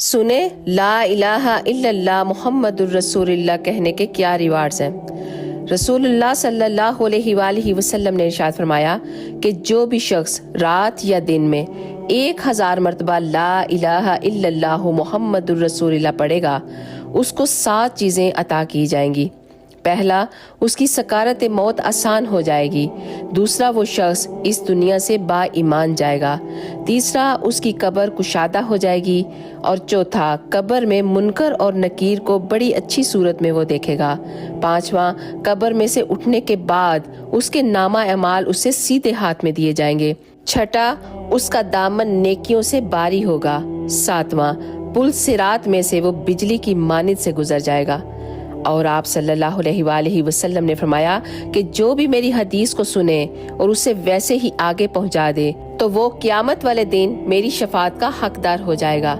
سنیں لا الہ الا اللہ محمد الرسول اللہ کہنے کے کیا ریوارڈز ہیں۔ رسول اللہ صلی اللہ علیہ وآلہ وسلم نے ارشاد فرمایا کہ جو بھی شخص رات یا دن میں 1000 مرتبہ لا الہ الا اللہ محمد الرسول اللہ پڑھے گا، اس کو 7 چیزیں عطا کی جائیں گی۔ پہلا، اس کی سکارت موت آسان ہو جائے گی۔ دوسرا، وہ شخص اس دنیا سے با ایمان جائے گا۔ تیسرا، اس کی قبر کشادہ ہو جائے گی۔ اور چوتھا، قبر میں منکر اور نکیر کو بڑی اچھی صورت میں وہ دیکھے گا۔ پانچواں، قبر میں سے اٹھنے کے بعد اس کے نامہ اعمال اسے سیدھے ہاتھ میں دیے جائیں گے۔ چھٹا، اس کا دامن نیکیوں سے باری ہوگا۔ ساتواں، پل صراط میں سے وہ بجلی کی مانند سے گزر جائے گا۔ اور آپ صلی اللہ علیہ وآلہ وسلم نے فرمایا کہ جو بھی میری حدیث کو سنے اور اسے ویسے ہی آگے پہنچا دے تو وہ قیامت والے دن میری شفاعت کا حقدار ہو جائے گا۔